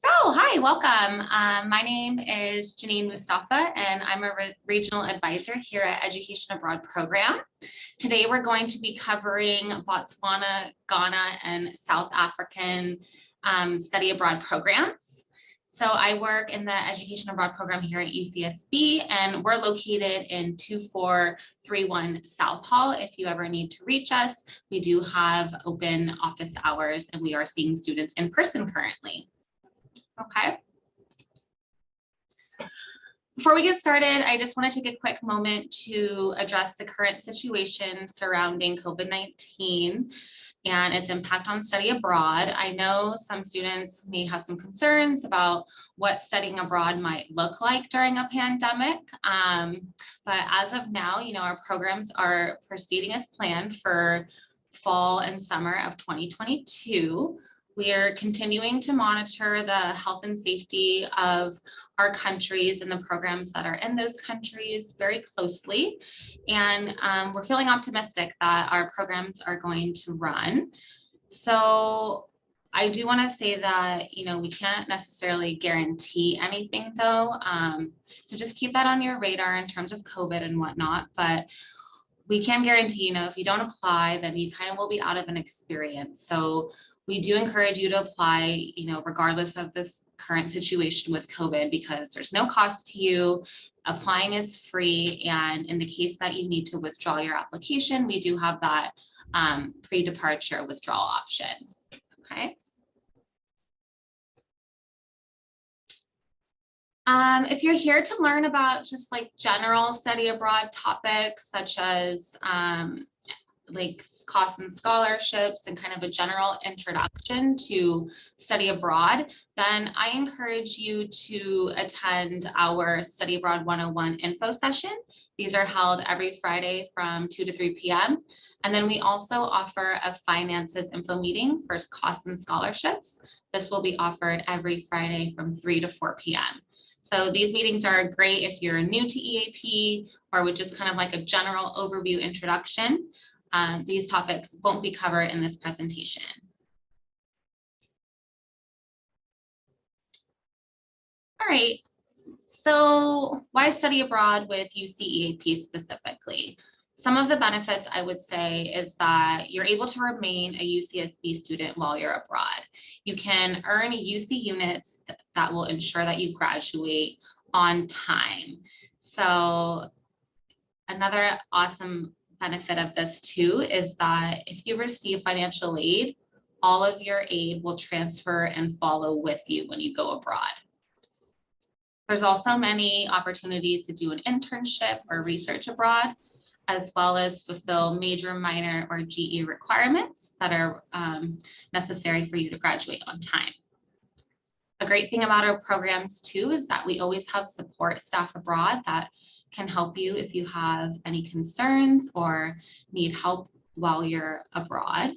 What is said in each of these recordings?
Hi, welcome. My name is Janine Mustafa, and I'm a regional advisor here at Education Abroad program. Today, we're going to be covering Botswana, Ghana, and South African study abroad programs. So I work in the Education Abroad program here at UCSB, and we're located in 2431 South Hall. If you ever need to reach us, we do have open office hours, and we are seeing students in person currently. Okay. Before we get started, I just want to take a quick moment to address the current situation surrounding COVID-19 and its impact on study abroad. I know some students may have some concerns about what studying abroad might look like during a pandemic. But as of now, our programs are proceeding as planned for fall and summer of 2022. We are continuing to monitor the health and safety of our countries and the programs that are in those countries very closely. And we're feeling optimistic that our programs are going to run. So I do want to say that, we can't necessarily guarantee anything though. So just keep that on your radar in terms of COVID and whatnot. But we can guarantee, if you don't apply, then you kind of will be out of an experience. So we do encourage you to apply, regardless of this current situation with COVID, because there's no cost to you. Applying is free. And in the case that you need to withdraw your application, we do have that pre-departure withdrawal option. Okay. If you're here to learn about just like general study abroad topics, such as like costs and scholarships and kind of a general introduction to study abroad, then I encourage you to attend our Study Abroad 101 info session. These are held every Friday from 2 to 3 p.m. And then we also offer a finances info meeting for costs and scholarships. This will be offered every Friday from 3 to 4 p.m. So these meetings are great if you're new to EAP or with just kind of like a general overview introduction. These topics won't be covered in this presentation. All right, so why study abroad with UCEAP specifically? Some of the benefits I would say is that you're able to remain a UCSB student while you're abroad. You can earn UC units that will ensure that you graduate on time. So another awesome benefit of this too is that if you receive financial aid, all of your aid will transfer and follow with you when you go abroad. There's also many opportunities to do an internship or research abroad, as well as fulfill major, minor, or GE requirements that are necessary for you to graduate on time. A great thing about our programs too is that we always have support staff abroad that can help you if you have any concerns or need help while you're abroad.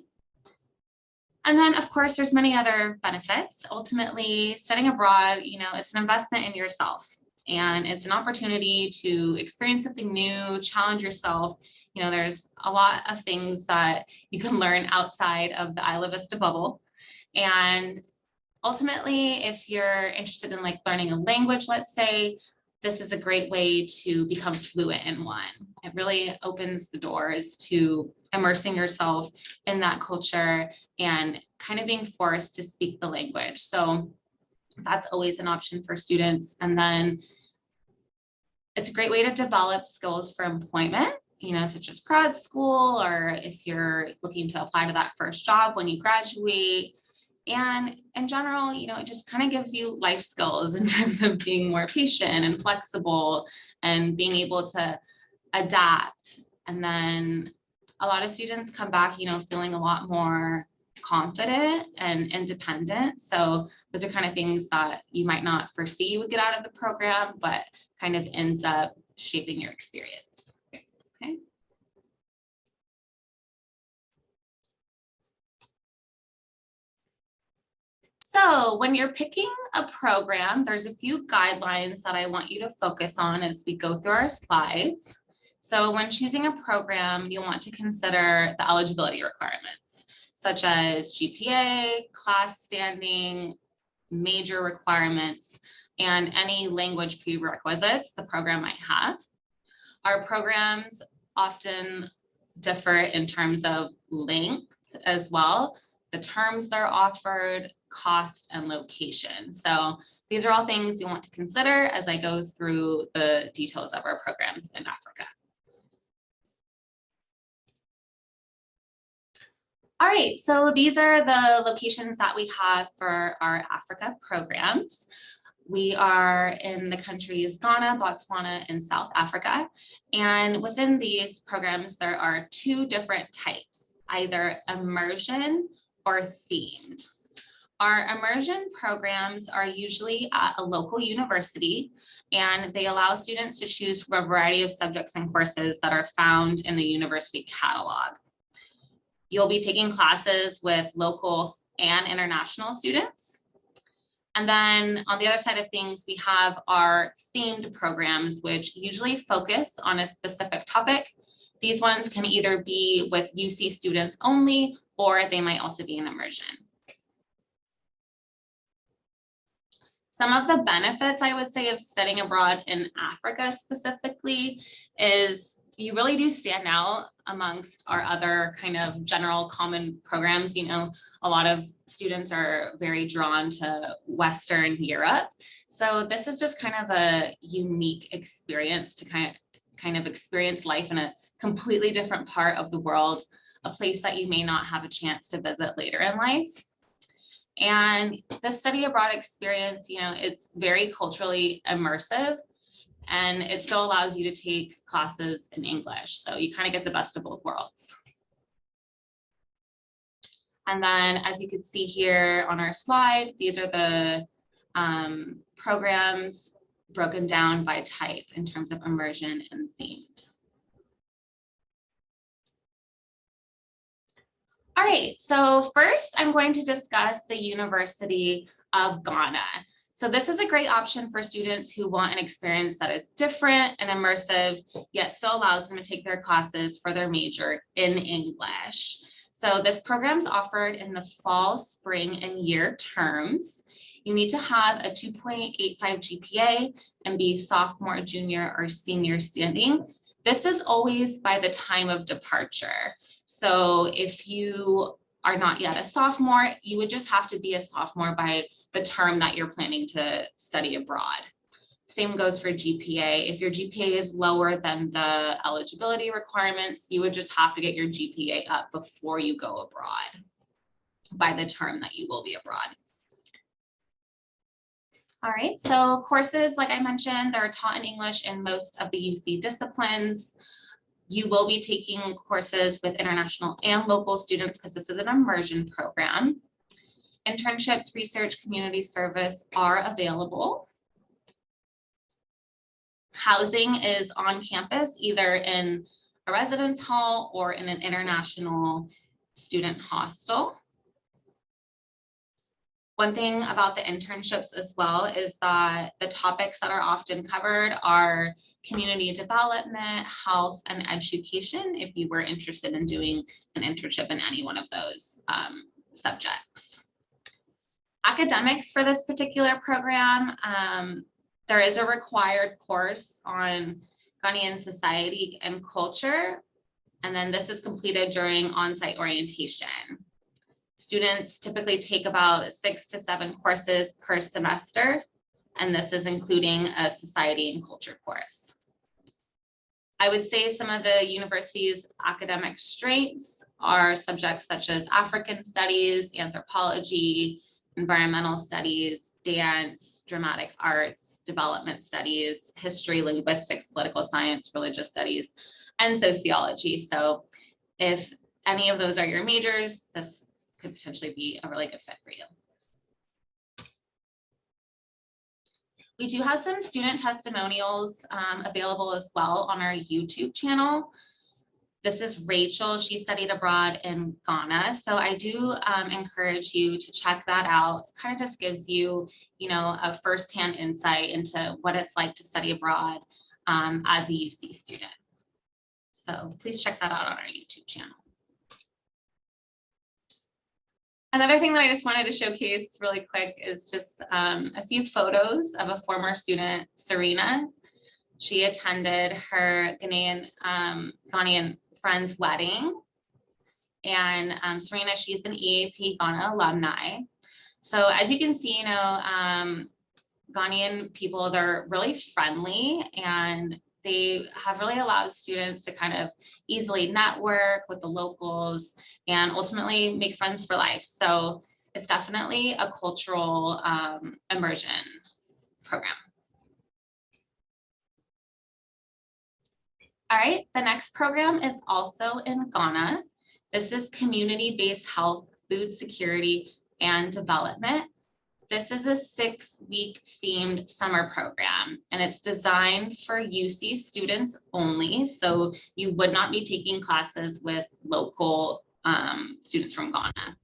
And then of course, there's many other benefits. Ultimately, studying abroad, it's an investment in yourself and it's an opportunity to experience something new, challenge yourself. There's a lot of things that you can learn outside of the Isla Vista bubble. And ultimately, if you're interested in like learning a language, let's say, this is a great way to become fluent in one. It really opens the doors to immersing yourself in that culture and kind of being forced to speak the language. So that's always an option for students. And then it's a great way to develop skills for employment, such as grad school, or if you're looking to apply to that first job when you graduate. And in general, it just kind of gives you life skills in terms of being more patient and flexible and being able to adapt. And then a lot of students come back, feeling a lot more confident and independent. So those are kind of things that you might not foresee you would get out of the program, but kind of ends up shaping your experience. Okay. So when you're picking a program, there's a few guidelines that I want you to focus on as we go through our slides. So when choosing a program, you'll want to consider the eligibility requirements, such as GPA, class standing, major requirements, and any language prerequisites the program might have. Our programs often differ in terms of length as well, the terms they're offered, cost, and location. So these are all things you want to consider as I go through the details of our programs in Africa. All right, so these are the locations that we have for our Africa programs. We are in the countries Ghana, Botswana, and South Africa. And within these programs, there are two different types, either immersion or themed. Our immersion programs are usually at a local university, and they allow students to choose from a variety of subjects and courses that are found in the university catalog. You'll be taking classes with local and international students. And then on the other side of things, we have our themed programs, which usually focus on a specific topic. These ones can either be with UC students only, or they might also be an immersion. Some of the benefits, I would say, of studying abroad in Africa specifically is you really do stand out amongst our other kind of general common programs. You know, a lot of students are very drawn to Western Europe. So this is just kind of a unique experience to kind of experience life in a completely different part of the world, a place that you may not have a chance to visit later in life. And the study abroad experience, you know, it's very culturally immersive, and it still allows you to take classes in English. So you kind of get the best of both worlds. And then as you can see here on our slide, these are the programs broken down by type in terms of immersion and themed. All right, so first I'm going to discuss the University of Ghana. So this is a great option for students who want an experience that is different and immersive, yet still allows them to take their classes for their major in English. So this program is offered in the fall, spring, and year terms. You need to have a 2.85 GPA and be sophomore, junior, or senior standing. This is always by the time of departure. So if you are not yet a sophomore, you would just have to be a sophomore by the term that you're planning to study abroad. Same goes for GPA. If your GPA is lower than the eligibility requirements, you would just have to get your GPA up before you go abroad by the term that you will be abroad. All right, so courses, like I mentioned, they're taught in English in most of the UC disciplines. You will be taking courses with international and local students because this is an immersion program. Internships, research, community service are available. Housing is on campus, either in a residence hall or in an international student hostel. One thing about the internships as well is that the topics that are often covered are community development, health, and education, if you were interested in doing an internship in any one of those subjects. Academics for this particular program, there is a required course on Ghanaian society and culture, and then this is completed during on-site orientation. Students typically take about 6 to 7 courses per semester, and this is including a society and culture course. I would say some of the university's academic strengths are subjects such as African studies, anthropology, environmental studies, dance, dramatic arts, development studies, history, linguistics, political science, religious studies, and sociology. So if any of those are your majors, this could potentially be a really good fit for you. We do have some student testimonials available as well on our YouTube channel. This is Rachel. She studied abroad in Ghana. So I do encourage you to check that out. It kind of just gives you, a firsthand insight into what it's like to study abroad as a UC student. So please check that out on our YouTube channel. Another thing that I just wanted to showcase really quick is just a few photos of a former student, Serena. She attended her Ghanaian friend's wedding. And Serena, she's an EAP Ghana alumni. So as you can see, Ghanaian people, they're really friendly, and they have really allowed students to kind of easily network with the locals and ultimately make friends for life. So it's definitely a cultural immersion program. All right, the next program is also in Ghana. This is community-based health, food security, and development. This is a 6-week themed summer program, and it's designed for UC students only. So you would not be taking classes with local students from Ghana.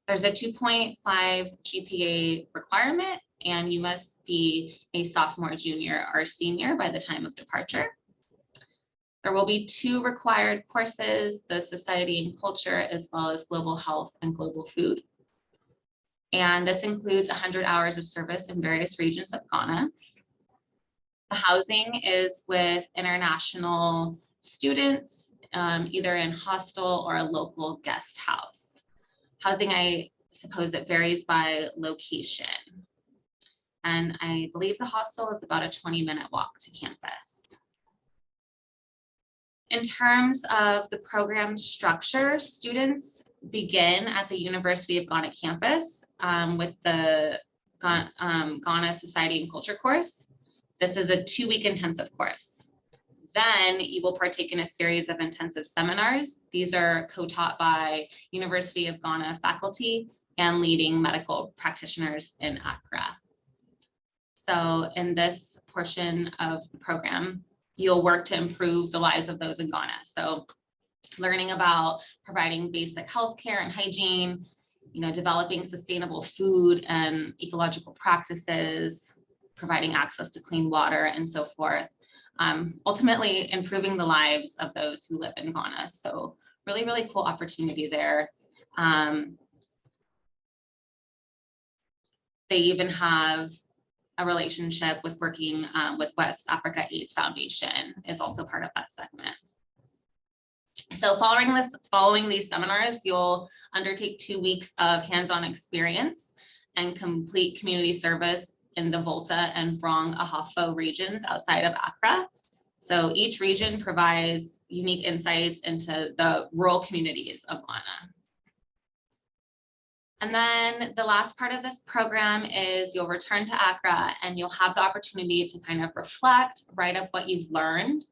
There's a 2.5 GPA requirement, and you must be a sophomore, junior, or senior by the time of departure. There will be 2 required courses, the Society and Culture, as well as Global Health and Global Food. And this includes 100 hours of service in various regions of Ghana. The housing is with international students, either in hostel or a local guest house. Housing, I suppose it varies by location. And I believe the hostel is about a 20-minute walk to campus. In terms of the program structure, students begin at the University of Ghana campus with the Ghana Society and Culture course. This is a 2-week intensive course. Then you will partake in a series of intensive seminars. These are co-taught by University of Ghana faculty and leading medical practitioners in Accra. So in this portion of the program, you'll work to improve the lives of those in Ghana. So learning about providing basic healthcare and hygiene, developing sustainable food and ecological practices, providing access to clean water and so forth. Ultimately improving the lives of those who live in Ghana. So really, really cool opportunity there. They even have a relationship with working with West Africa AIDS Foundation is also part of that segment. So following these seminars, you'll undertake 2 weeks of hands-on experience and complete community service in the Volta and Brong Ahafo regions outside of Accra. So each region provides unique insights into the rural communities of Ghana. And then the last part of this program is you'll return to Accra and you'll have the opportunity to kind of reflect, write up what you've learned,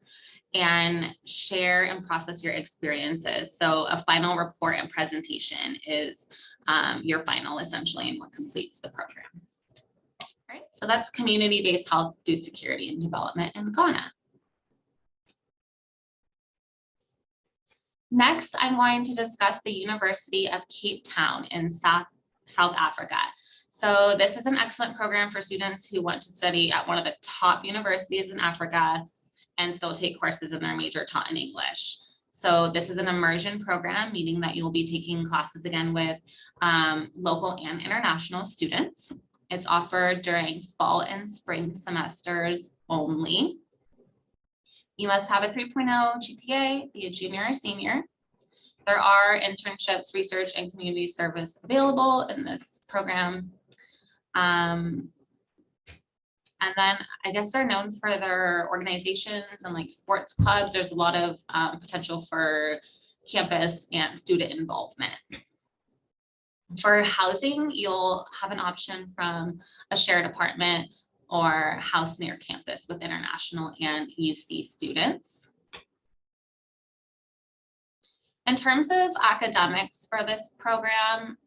and share and process your experiences. So a final report and presentation is your final, essentially, and what completes the program. All right, so that's community-based health, food security, and development in Ghana. Next, I'm going to discuss the University of Cape Town in South Africa. So this is an excellent program for students who want to study at one of the top universities in Africa and still take courses in their major taught in English. So this is an immersion program, meaning that you'll be taking classes again with local and international students. It's offered during fall and spring semesters only. You must have a 3.0 GPA, be a junior or senior. There are internships, research, and community service available in this program. And then I guess they're known for their organizations and like sports clubs. There's a lot of potential for campus and student involvement. For housing, you'll have an option from a shared apartment or house near campus with international and UC students. In terms of academics for this program,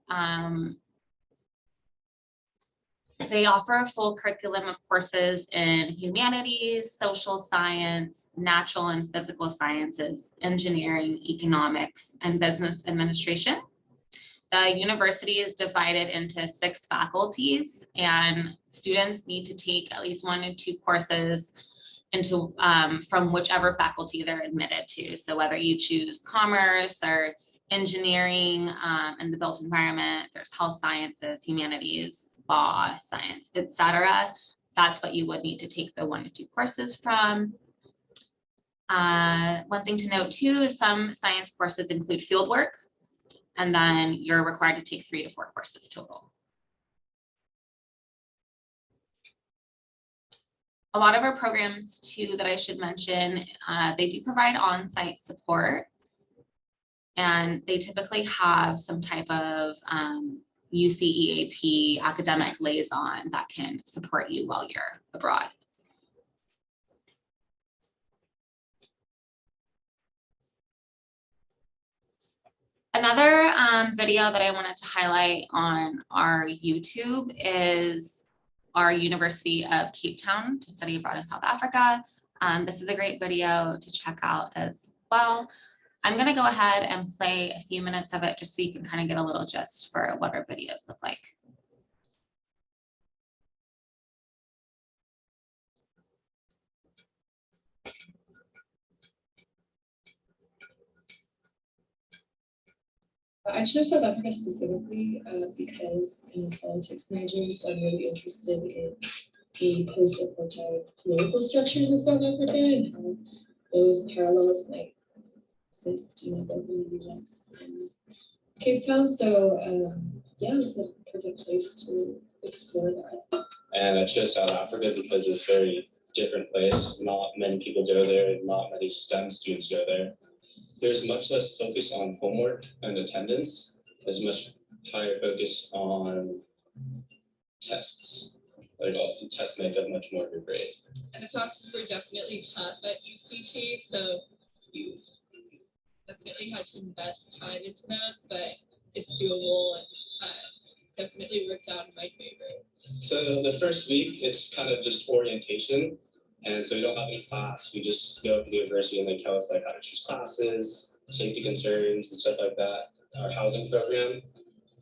they offer a full curriculum of courses in humanities, social science, natural and physical sciences, engineering, economics, and business administration. The university is divided into 6 faculties, and students need to take at least 1 to 2 courses from whichever faculty they're admitted to. So whether you choose commerce or engineering and the built environment, there's health sciences, humanities, law, science, etc. That's what you would need to take the 1 to 2 courses from. One thing to note too is some science courses include field work, and then you're required to take 3 to 4 courses total. A lot of our programs too that I should mention, they do provide on-site support, and they typically have some type of UCEAP academic liaison that can support you while you're abroad. Another video that I wanted to highlight on our YouTube is our University of Cape Town to study abroad in South Africa. This is a great video to check out as well. I'm going to go ahead and play a few minutes of it just so you can kind of get a little gist for what our videos look like. I chose South Africa specifically because I'm a politics major, so I'm really interested in the post-apartheid political structures of South Africa and how those parallels might exist, both in the US and Cape Town. So yeah, it was a perfect place to explore that. And I chose South Africa because it's a very different place. Not many people go there, not many STEM students go there. There's much less focus on homework and attendance. There's much higher focus on tests. Like all the tests make up much more of your grade. And the classes were definitely tough at UCT, so you definitely had to invest time into those, but it's doable and definitely worked out in my favor. So the first week, it's kind of just orientation. And so we don't have any class. We just go to the university and they tell us like how to choose classes, safety concerns and stuff like that. Our housing program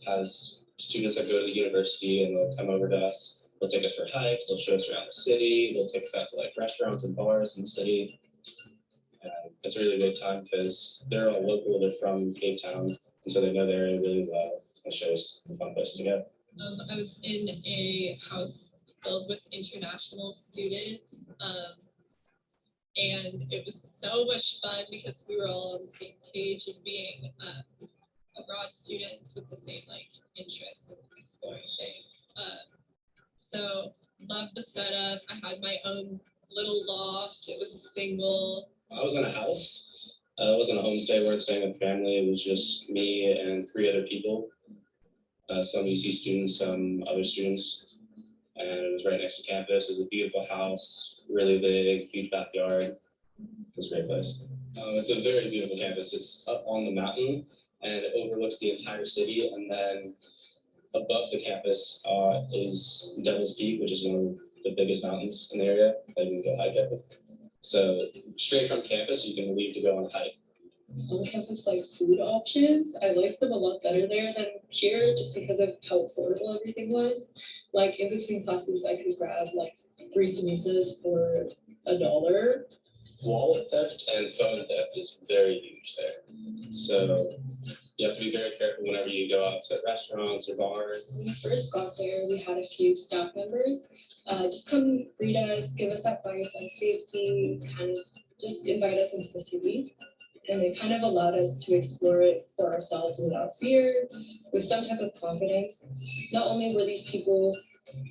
has students that go to the university and they'll come over to us. They'll take us for hikes. They'll show us around the city. They'll take us out to like restaurants and bars in the city. And it's a really good time because they're all local. They're from Cape Town. And so they know the area really well. It shows a fun place to go. I was in a house filled with international students, and it was so much fun because we were all on the same page of being abroad students with the same interests in exploring things. So loved the setup. I had my own little loft. It was a single. I was in a house. It wasn't a homestay. We weren't staying with family. It was just me and 3 other people. Some UC students, some other students. And it was right next to campus. It was a beautiful house, really big, huge backyard. It was a great place. It's a very beautiful campus. It's up on the mountain and it overlooks the entire city. And then above the campus is Devil's Peak, which is one of the biggest mountains in the area that you can go hike up. So straight from campus, you can leave to go on a hike. On-campus food options, I liked them a lot better there than here just because of how affordable everything was. In between classes, I could grab 3 samosas for $1. Wallet theft and phone theft is very huge there. So you have to be very careful whenever you go out to restaurants or bars. When we first got there, we had a few staff members just come greet us, give us advice on safety, kind of just invite us into the city. And it kind of allowed us to explore it for ourselves without fear, with some type of confidence. Not only were these people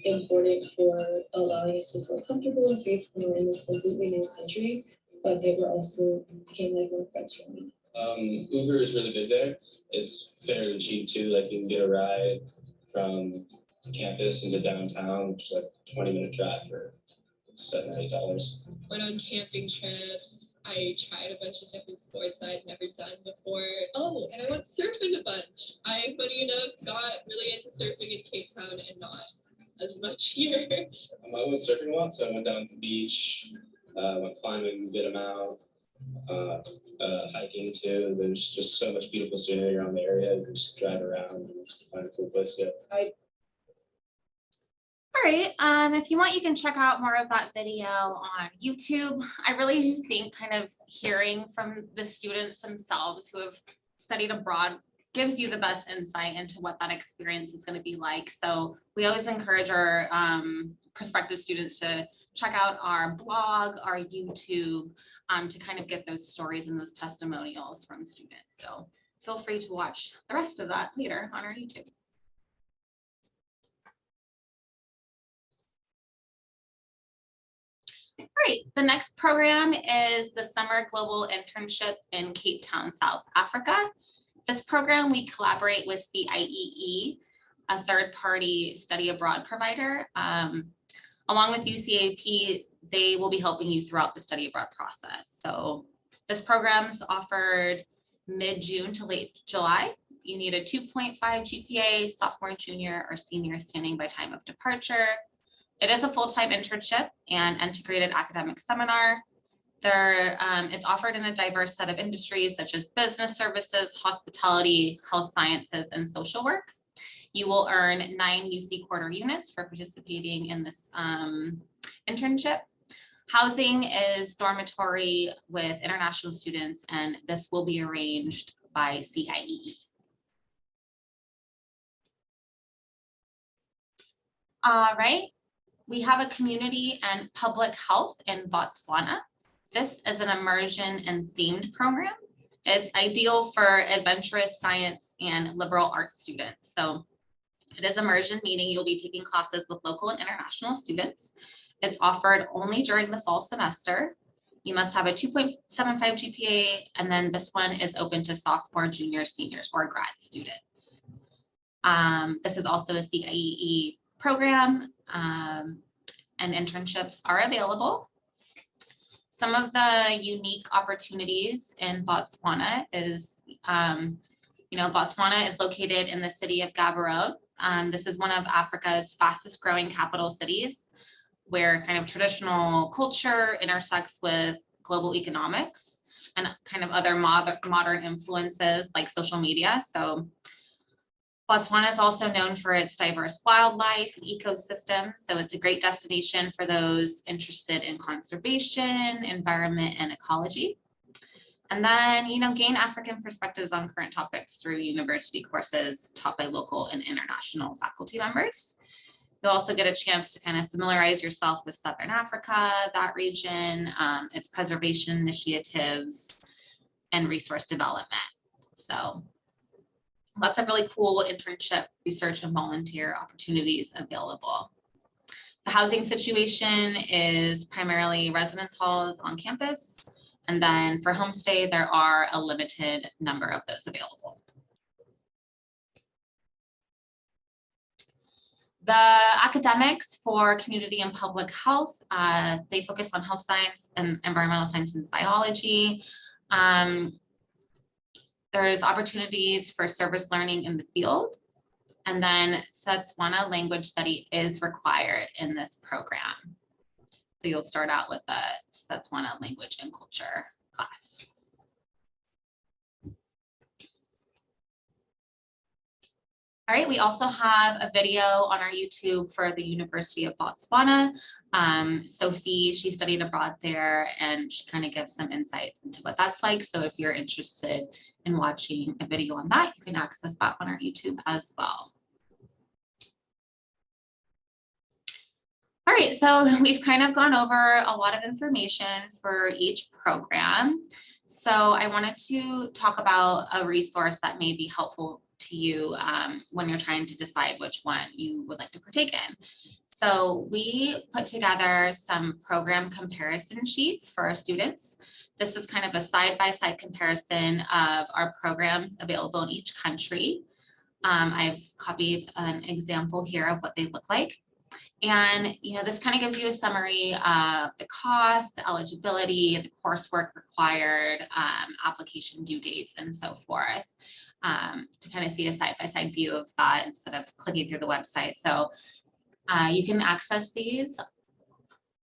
important for allowing us to feel comfortable and safe when we're in this completely new country, but they were also became more friends for me. Uber is really big there. It's fairly cheap too. You can get a ride from campus into downtown, which is 20-minute drive for $7 or $8. Went on camping trips. I tried a bunch of different sports I had never done before. Oh, and I went surfing a bunch. I, funny enough, got really into surfing in Cape Town and not as much here. I went surfing a lot, so I went down to the beach, went climbing a good amount, hiking too. There's just so much beautiful scenery around the area. You can just drive around and find a cool place to go. All right, if you want, you can check out more of that video on YouTube. I really do think kind of hearing from the students themselves who have studied abroad gives you the best insight into what that experience is going to be like. So we always encourage our prospective students to check out our blog, our YouTube, to kind of get those stories and those testimonials from students. So feel free to watch the rest of that later on our YouTube. All right, the next program is the Summer Global Internship in Cape Town, South Africa. This program, we collaborate with CIEE, a third-party study abroad provider. Along with UCAP, they will be helping you throughout the study abroad process. So this program is offered mid-June to late July. You need a 2.5 GPA, sophomore, junior, or senior standing by time of departure. It is a full-time internship and integrated academic seminar. It's offered in a diverse set of industries such as business services, hospitality, health sciences, and social work. You will earn 9 UC quarter units for participating in this internship. Housing is dormitory with international students, and this will be arranged by CIEE. All right, we have a community and public health in Botswana. This is an immersion and themed program. It's ideal for adventurous science and liberal arts students. So it is immersion, meaning you'll be taking classes with local and international students. It's offered only during the fall semester. You must have a 2.75 GPA, and then this one is open to sophomore, junior, seniors, or grad students. This is also a CIEE program, and internships are available. Some of the unique opportunities in Botswana is, Botswana is located in the city of Gaborone. This is one of Africa's fastest growing capital cities, where kind of traditional culture intersects with global economics and kind of other modern influences like social media. So Botswana is also known for its diverse wildlife and ecosystems. So it's a great destination for those interested in conservation, environment, and ecology. And then, gain African perspectives on current topics through university courses taught by local and international faculty members. You'll also get a chance to kind of familiarize yourself with Southern Africa, that region, its preservation initiatives, and resource development. So lots of really cool internship, research, and volunteer opportunities available. The housing situation is primarily residence halls on campus. And then for homestay, there are a limited number of those available. The academics for community and public health, they focus on health science and environmental sciences, biology. There's opportunities for service learning in the field. And then Setswana language study is required in this program. So you'll start out with a Setswana language and culture class. All right, we also have a video on our YouTube for the University of Botswana. Sophie, she studied abroad there, and she kind of gives some insights into what that's like. So if you're interested in watching a video on that, you can access that on our YouTube as well. All right, so we've kind of gone over a lot of information for each program. So I wanted to talk about a resource that may be helpful to you when you're trying to decide which one you would like to partake in. So we put together some program comparison sheets for our students. This is kind of a side-by-side comparison of our programs available in each country. I've copied an example here of what they look like. And this kind of gives you a summary of the cost, the eligibility, the coursework required, application due dates, and so forth, to kind of see a side-by-side view of that instead of clicking through the website. So you can access these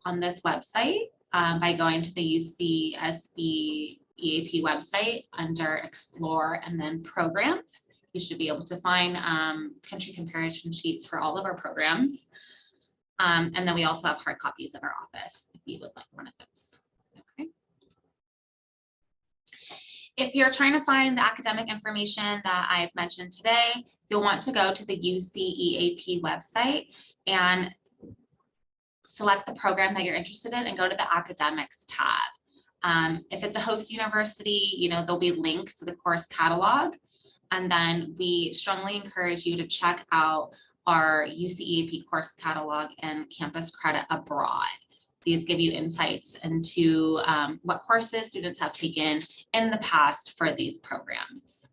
on this website by going to the UCSB EAP website under Explore and then Programs. You should be able to find country comparison sheets for all of our programs. And then we also have hard copies in our office if you would like one of those. Okay. If you're trying to find the academic information that I've mentioned today, you'll want to go to the UCEAP website and select the program that you're interested in and go to the academics tab. If it's a host university, there'll be links to the course catalog. And then we strongly encourage you to check out our UCEAP course catalog and campus credit abroad. These give you insights into what courses students have taken in the past for these programs.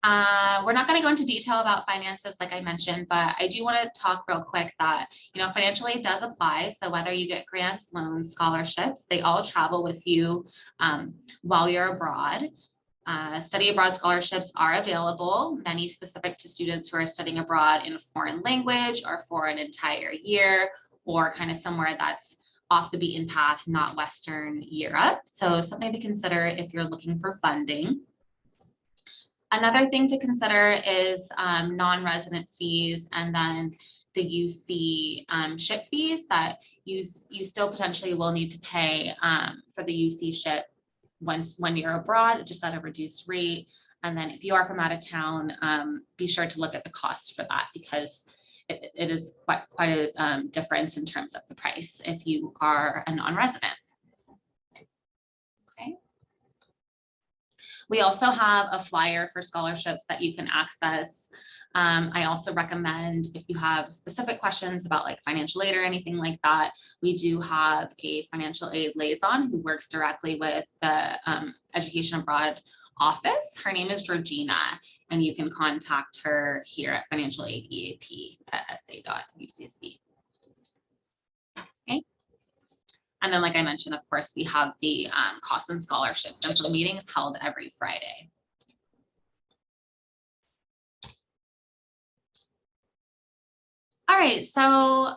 We're not going to go into detail about finances like I mentioned, but I do want to talk real quick that, financial aid does apply. So whether you get grants, loans, scholarships, they all travel with you while you're abroad. Study abroad scholarships are available, many specific to students who are studying abroad in a foreign language or for an entire year, or kind of somewhere that's off the beaten path, not Western Europe. So something to consider if you're looking for funding. Another thing to consider is non-resident fees, and then the UC ship fees that you still potentially will need to pay for the UC ship when you're abroad, just at a reduced rate. And then if you are from out of town, be sure to look at the cost for that, because it is quite a difference in terms of the price if you are a non-resident. Okay. We also have a flyer for scholarships that you can access. I also recommend, if you have specific questions about like financial aid or anything like that, we do have a financial aid liaison who works directly with the Education Abroad office. Her name is Georgina, and you can contact her here at Financial Aid EAP at sa.ucsb. Okay. And then, like I mentioned, of course, we have the costs and scholarships and meetings held every Friday. All right, so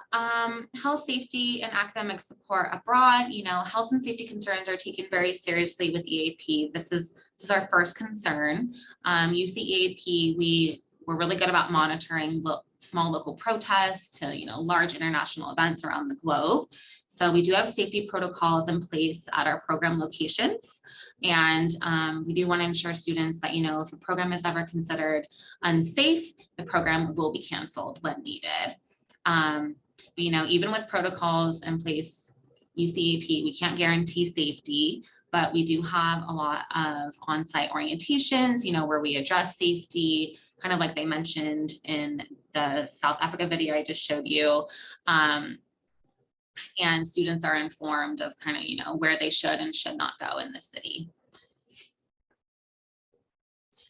health, safety, and academic support abroad. Health and safety concerns are taken very seriously with EAP. This is our first concern. UCEAP, we're really good about monitoring small local protests to large international events around the globe. So we do have safety protocols in place at our program locations, and we do want to ensure students that if a program is ever considered unsafe, the program will be canceled when needed. Even with protocols in place, UCEAP, we can't guarantee safety, but we do have a lot of on-site orientations, where we address safety, kind of like they mentioned in the South Africa video I just showed you. And students are informed of kind of, where they should and should not go in the city.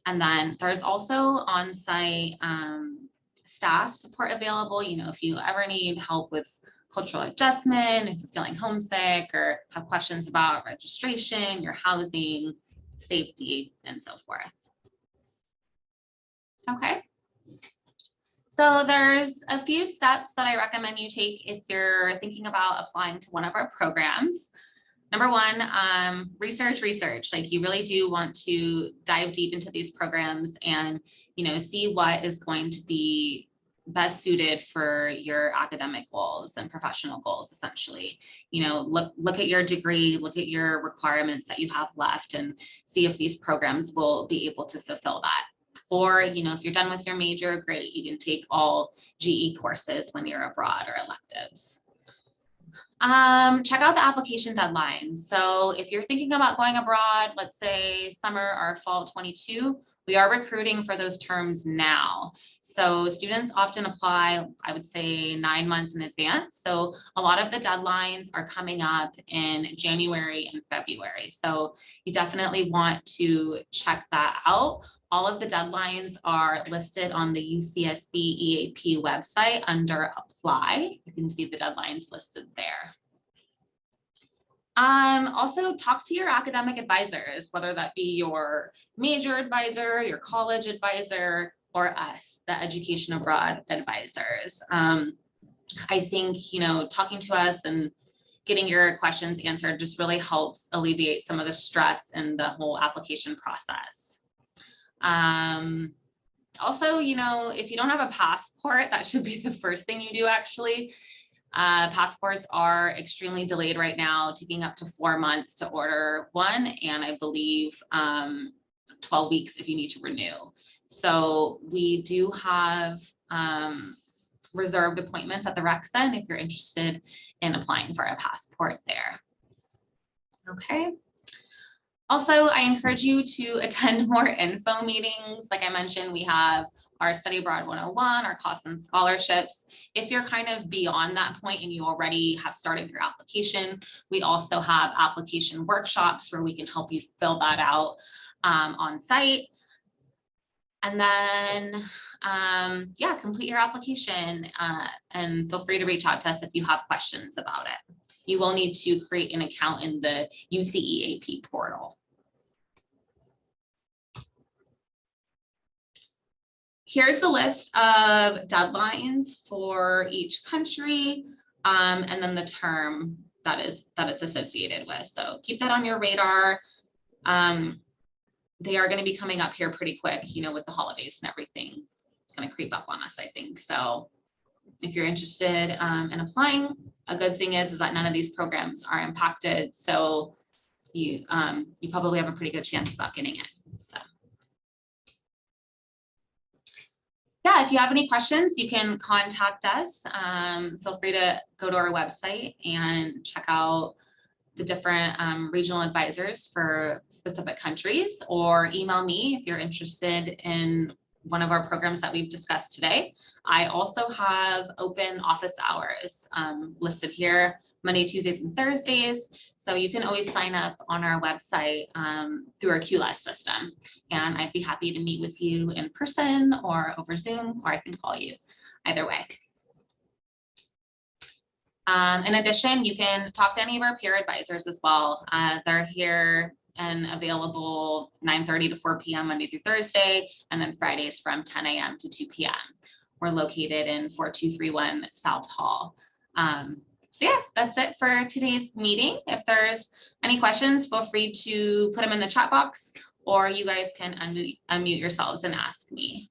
And then there's also on-site staff support available. If you ever need help with cultural adjustment, if you're feeling homesick or have questions about registration, your housing, safety, and so forth. Okay. So there's a few steps that I recommend you take if you're thinking about applying to one of our programs. Number one, research. Like, you really do want to dive deep into these programs and, see what is going to be best suited for your academic goals and professional goals, essentially. Look at your degree, look at your requirements that you have left, and see if these programs will be able to fulfill that. Or, if you're done with your major, great, you can take all GE courses when you're abroad or electives. Check out the application deadlines. So if you're thinking about going abroad, let's say summer or fall 22, we are recruiting for those terms now. So students often apply, I would say 9 months in advance. So a lot of the deadlines are coming up in January and February. So you definitely want to check that out. All of the deadlines are listed on the UCSB EAP website under Apply. You can see the deadlines listed there. Also talk to your academic advisors, whether that be your major advisor, your college advisor, or us, the Education Abroad advisors. I think, talking to us and getting your questions answered just really helps alleviate some of the stress in the whole application process. Also, if you don't have a passport, that should be the first thing you do, actually. Passports are extremely delayed right now, taking up to 4 months to order one, and I believe 12 weeks if you need to renew. So we do have reserved appointments at the Rec Cen if you're interested in applying for a passport there. Okay. Also, I encourage you to attend more info meetings. Like I mentioned, we have our Study Abroad 101, our costs and scholarships. If you're kind of beyond that point and you already have started your application, we also have application workshops where we can help you fill that out on site. And then, yeah, complete your application and feel free to reach out to us if you have questions about it. You will need to create an account in the UCEAP portal. Here's the list of deadlines for each country and then the term that it's associated with. So keep that on your radar. They are going to be coming up here pretty quick, you know, with the holidays and everything. It's going to creep up on us, I think. So if you're interested in applying, a good thing is that none of these programs are impacted. So you probably have a pretty good chance about getting it. So yeah, if you have any questions, you can contact us. Feel free to go to our website and check out the different regional advisors for specific countries, or email me if you're interested in one of our programs that we've discussed today. I also have open office hours listed here, Monday, Tuesdays, and Thursdays. So you can always sign up on our website through our QLS system. And I'd be happy to meet with you in person or over Zoom, or I can call you either way. In addition, you can talk to any of our peer advisors as well. They're here and available 9:30 to 4 p.m. Monday through Thursday, and then Fridays from 10 a.m. to 2 p.m. We're located in 4231 South Hall. So yeah, that's it for today's meeting. If there's any questions, feel free to put them in the chat box, or you guys can unmute yourselves and ask me.